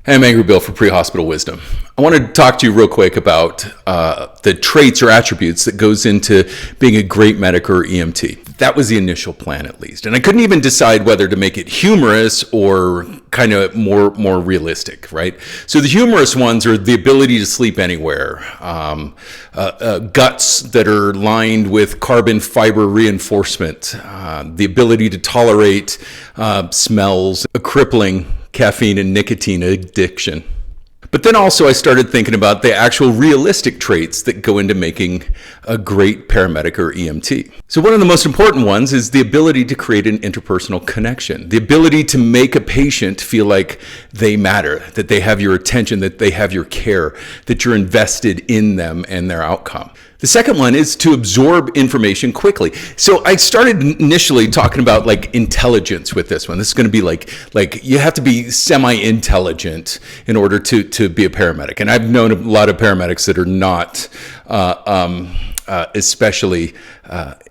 Hey, I'm Angry Bill for Prehospital Wisdom. I want to talk to you real quick about the traits or attributes that goes into being a great medic or EMT. That was the initial plan, at least. And I couldn't even decide whether to make it humorous or kind of more realistic, right? So the humorous ones are the ability to sleep anywhere, guts that are lined with carbon fiber reinforcement, the ability to tolerate smells, a crippling caffeine and nicotine addiction. But then also I started thinking about the actual realistic traits that go into making a great paramedic or EMT. So one of the most important ones is the ability to create an interpersonal connection, the ability to make a patient feel like they matter, that they have your attention, that they have your care, that you're invested in them and their outcome. The second one is to absorb information quickly. So I started initially talking about like intelligence with this one. This is going to be like you have to be semi-intelligent in order to be a paramedic. And I've known a lot of paramedics that are not especially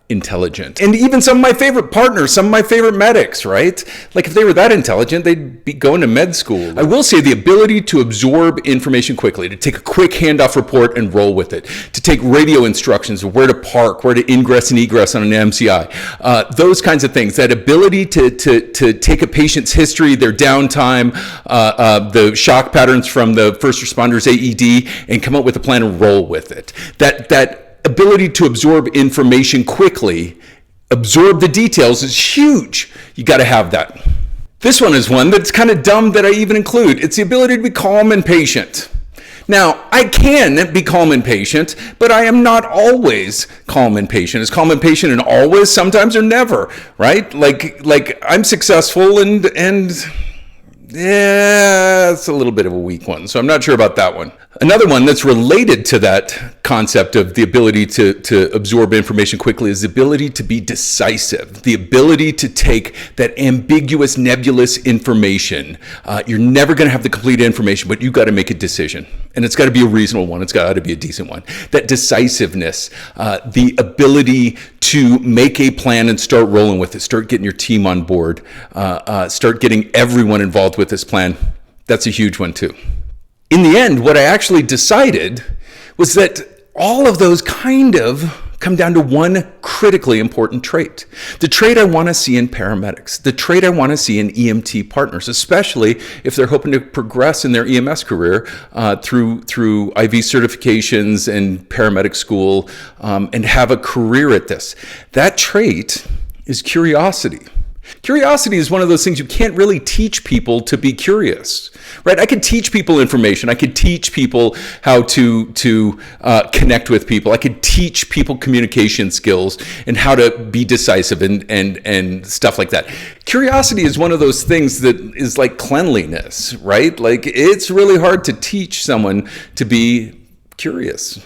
intelligent. And even some of my favorite partners, some of my favorite medics, right? Like if they were that intelligent, they'd be going to med school. I will say the ability to absorb information quickly, to take a quick handoff report and roll with it, to take radio instructions of where to park, where to ingress and egress on an MCI, those kinds of things. That ability to take a patient's history, their downtime, the shock patterns from the first responders AED, and come up with a plan and roll with it. That ability to absorb information quickly, absorb the details is huge. You got to have that. This one is one that's kind of dumb that I even include. It's the ability to be calm and patient. Now, I can be calm and patient, but I am not always calm and patient. Is calm and patient and always, sometimes, or never, right? Like I'm successful and yeah, it's a little bit of a weak one, so I'm not sure about that one. Another one that's related to that concept of the ability to absorb information quickly is the ability to be decisive, the ability to take that ambiguous, nebulous information. You're never going to have the complete information, but you've got to make a decision. And it's got to be a reasonable one. It's got to be a decent one. That decisiveness, the ability to make a plan and start rolling with it, start getting your team on board, start getting everyone involved with this plan. That's a huge one too. In the end, what I actually decided was that all of those kind of come down to one critically important trait. The trait I want to see in paramedics, the trait I want to see in EMT partners, especially if they're hoping to progress in their EMS career through IV certifications and paramedic school and have a career at this. That trait is curiosity. Curiosity is one of those things you can't really teach people to be curious, right? I could teach people information. I could teach people how to connect with people. I could teach people communication skills and how to be decisive and stuff like that. Curiosity is one of those things that is like cleanliness, right? Like it's really hard to teach someone to be curious.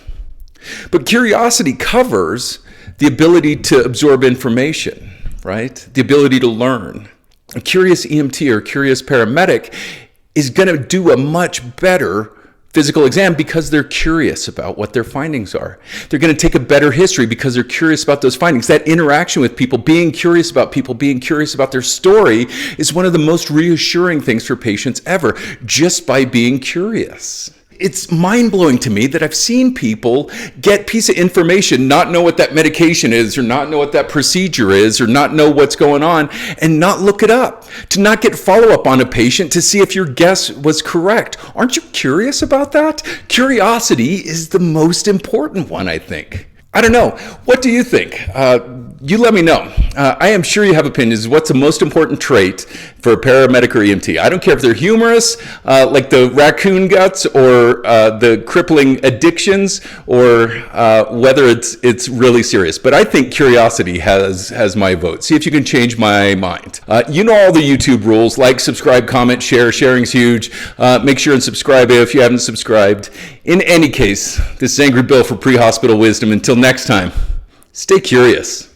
But curiosity covers the ability to absorb information, right? The ability to learn. A curious EMT or a curious paramedic is going to do a much better physical exam because they're curious about what their findings are. They're going to take a better history because they're curious about those findings. That interaction with people, being curious about people, being curious about their story is one of the most reassuring things for patients ever, just by being curious. It's mind-blowing to me that I've seen people get a piece of information, not know what that medication is, or not know what that procedure is, or not know what's going on, and not look it up, to not get follow-up on a patient to see if your guess was correct. Aren't you curious about that? Curiosity is the most important one, I think. I don't know. What do you think? You let me know. I am sure you have opinions. What's the most important trait for a paramedic or EMT? I don't care if they're humorous, like the raccoon guts, or the crippling addictions, or whether it's really serious. But I think curiosity has my vote. See if you can change my mind. You know all the YouTube rules: like, subscribe, comment, share. Sharing's huge. Make sure and subscribe if you haven't subscribed. In any case, this is Angry Bill for Pre-Hospital Wisdom. Until next time, stay curious.